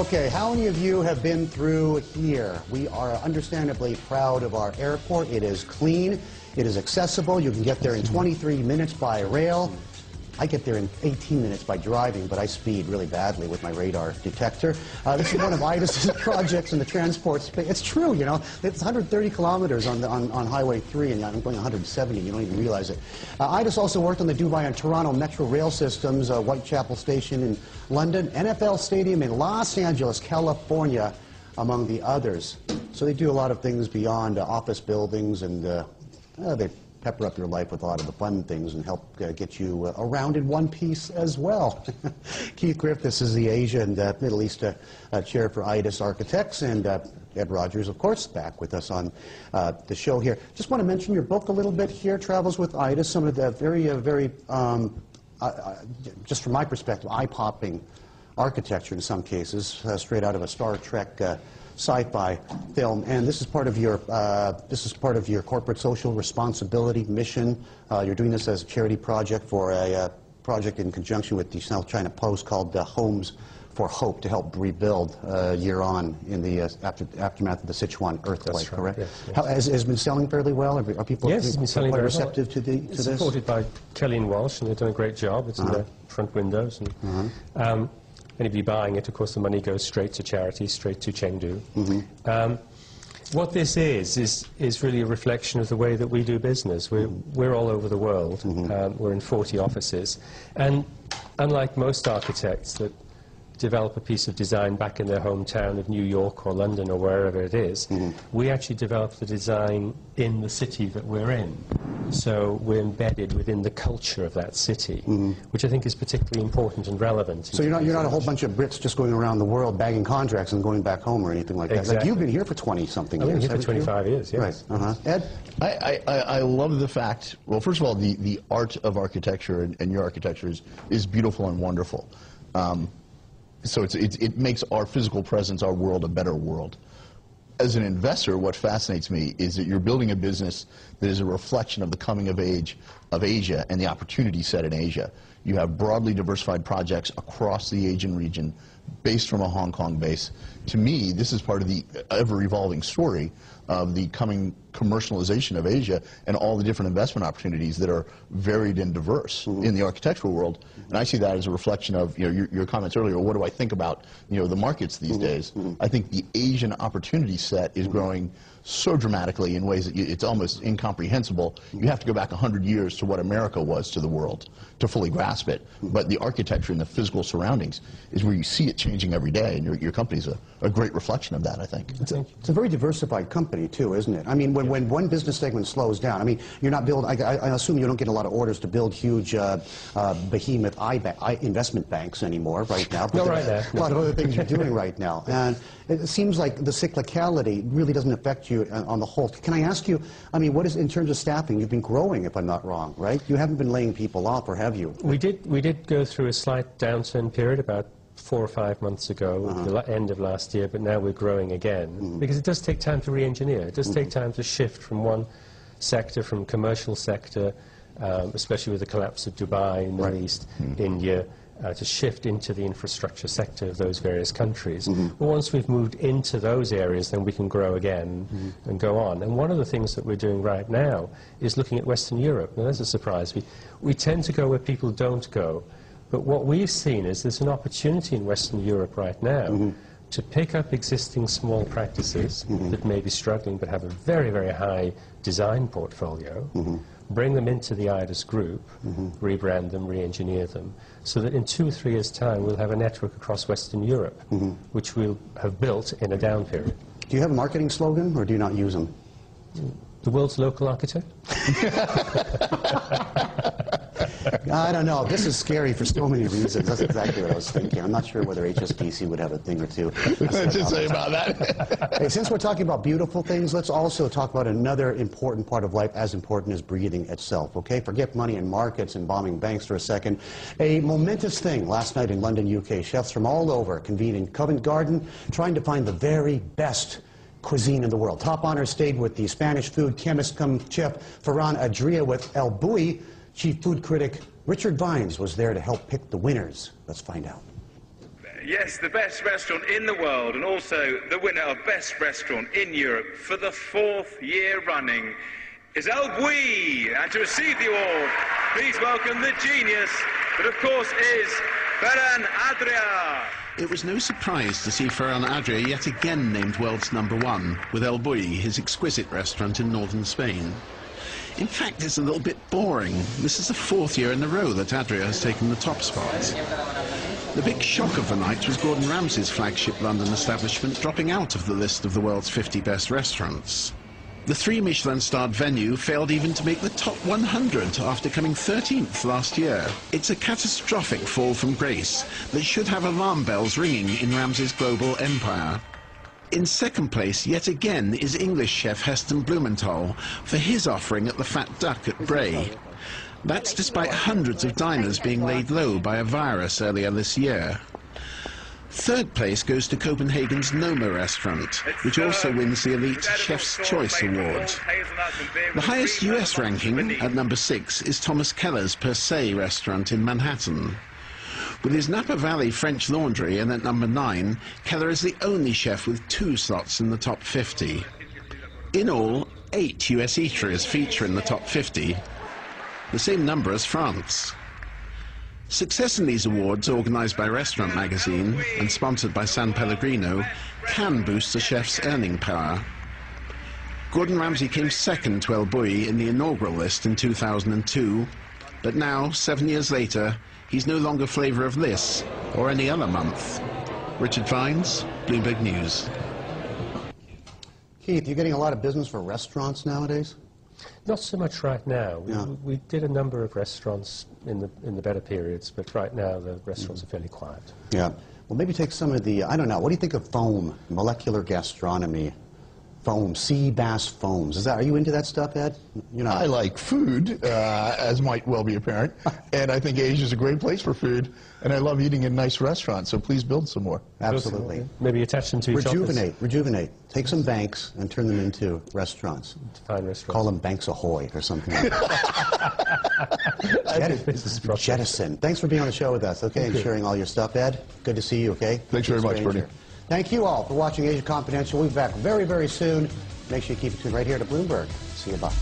Okay, how many of you have been through here? We are understandably proud of our airport. It is clean. It is accessible. You can get there in 23 minutes by rail. I get there in 18 minutes by driving, but I speed really badly with my radar detector. This is one of Aedas' projects in the transport space. It's true, you know. It's 130 kilometers on Highway 3, and I'm going 170. You don't even realize it. Aedas also worked on the Dubai and Toronto Metro rail systems, Whitechapel Station in London, NFL Stadium in Los Angeles, California, among the others. So they do a lot of things beyond office buildings, and they pepper up your life with a lot of the fun things and help get you around in one piece as well. Keith Griffiths is the Asia and Middle East chair for Aedas Architects, and Ed Rogers, of course, back with us on the show here. Just want to mention your book a little bit here, Travels with Aedas, some of the very, just from my perspective, eye-popping architecture in some cases, straight out of a Star Trek sci-fi film, and this is part of your corporate social responsibility mission. You're doing this as a charity project for a project in conjunction with the South China Post called Homes For Hope to help rebuild year on in the aftermath of the Sichuan earthquake. That's right, correct? Yes, yes. Has been selling fairly well? Are people yes, it's been selling very receptive well. to this? It's supported by Kelly and Walsh, and they've done a great job. It's in the front windows. And, anybody buying it, of course, the money goes straight to charity, straight to Chengdu. What this is really a reflection of the way that we do business. We're all over the world. We're in 40 offices. And unlike most architects that develop a piece of design back in their hometown of New York or London or wherever it is, we actually develop the design in the city that we're in. So we're embedded within the culture of that city, which I think is particularly important and relevant. So you're not a whole bunch of Brits just going around the world bagging contracts and going back home or anything like that. Like, you've been here for 20-something years. I've been here for 25 years, yes. Right. Ed? I love the fact, well, first of all, the art of architecture and your architecture is beautiful and wonderful. So it makes our physical presence, our world, a better world. As an investor, what fascinates me is that you're building a business that is a reflection of the coming of age of Asia and the opportunity set in Asia. You have broadly diversified projects across the Asian region based from a Hong Kong base. To me, this is part of the ever-evolving story of the coming commercialization of Asia and all the different investment opportunities that are varied and diverse in the architectural world. And I see that as a reflection of your comments earlier, what do I think about the markets these days? I think the Asian opportunity set is growing so dramatically in ways that it's almost incomprehensible. You have to go back 100 years to what America was to the world to fully grasp it. But the architecture and the physical surroundings is where you see it changing every day, and your company's a great reflection of that, I think. It's a very diversified company, too, isn't it? I mean, when one business segment slows down, I mean, you're not building, I assume you don't get a lot of orders to build huge behemoth investment banks anymore right now. Not right now. A lot of other things you're doing right now. And it seems like the cyclicality really doesn't affect you on the whole. Can I ask you, I mean, what is, in terms of staffing, you've been growing, if I'm not wrong, right? You haven't been laying people off, or have you? We did go through a slight downturn period about 4 or 5 months ago, at the end of last year, but now we're growing again. Because it does take time to re-engineer. It does take time to shift from one sector, from commercial sector, especially with the collapse of Dubai, Middle East, India, to shift into the infrastructure sector of those various countries. But once we've moved into those areas, then we can grow again and go on. And one of the things that we're doing right now is looking at Western Europe. Now, that's a surprise. We tend to go where people don't go. But what we've seen is there's an opportunity in Western Europe right now to pick up existing small practices that may be struggling but have a very, very high design portfolio, bring them into the Aedas group, rebrand them, re-engineer them, so that in 2 or 3 years' time we'll have a network across Western Europe, which we'll have built in a down period. Do you have a marketing slogan, or do you not use them? The world's local architect? I don't know. This is scary for so many reasons. That's exactly what I was thinking. I'm not sure whether HSBC would have a thing or two to say about that. Hey, since we're talking about beautiful things, let's also talk about another important part of life, as important as breathing itself, okay? Forget money and markets and bombing banks for a second. A momentous thing last night in London, UK. Chefs from all over convened in Covent Garden trying to find the very best cuisine in the world. Top honor stayed with the Spanish food chemist come chef Ferran Adria with El Bulli. Chief food critic Richard Vines was there to help pick the winners. Let's find out. Yes, the best restaurant in the world and also the winner of Best Restaurant in Europe for the 4th year running is El Bulli. And to receive the award, please welcome the genius that, of course, is Ferran Adrià. It was no surprise to see Ferran Adrià yet again named world's #1 with El Bulli, his exquisite restaurant in northern Spain. In fact, it's a little bit boring. This is the 4th year in a row that Adrià has taken the top spot. The big shock of the night was Gordon Ramsay's flagship London establishment dropping out of the list of the world's 50 best restaurants. The 3 Michelin-starred venue failed even to make the top 100 after coming 13th last year. It's a catastrophic fall from grace that should have alarm bells ringing in Ramsay's global empire. In second place, yet again, is English chef Heston Blumenthal for his offering at the Fat Duck at Bray. That's despite hundreds of diners being laid low by a virus earlier this year. Third place goes to Copenhagen's Noma restaurant, which also wins the Elite Chef's Choice Award. The highest US ranking, at number 6, is Thomas Keller's Per Se restaurant in Manhattan. With his Napa Valley French Laundry, and at number 9, Keller is the only chef with 2 slots in the top 50. In all, 8 US eateries feature in the top 50, the same number as France. Success in these awards, organised by Restaurant Magazine and sponsored by San Pellegrino, can boost a chef's earning power. Gordon Ramsay came second to El Bulli in the inaugural list in 2002, but now, 7 years later, he's no longer flavour of this or any other month. Richard Vines, Bloomberg News. Keith, you getting a lot of business for restaurants nowadays? Not so much right now. Yeah. We did a number of restaurants in the better periods, but right now the restaurants are fairly quiet. Yeah. Well, maybe take some of the, I don't know, what do you think of foam, molecular gastronomy, foam, sea bass foams? Are you into that stuff, Ed? You know, I like food, as might well be apparent, and I think Asia's a great place for food, and I love eating in nice restaurants, so please build some more. Absolutely. Maybe attach them to each other. Rejuvenate. Take some banks and turn them into restaurants. Fine restaurants. Call them Banks Ahoy or something like that. Jettison. Thanks for being on the show with us, okay, and sharing all your stuff, Ed. Good to see you, okay? Thanks very much, Bernie. Thank you all for watching Asia Confidential. We'll be back very, very soon. Make sure you keep it tuned right here to Bloomberg. See you, bye.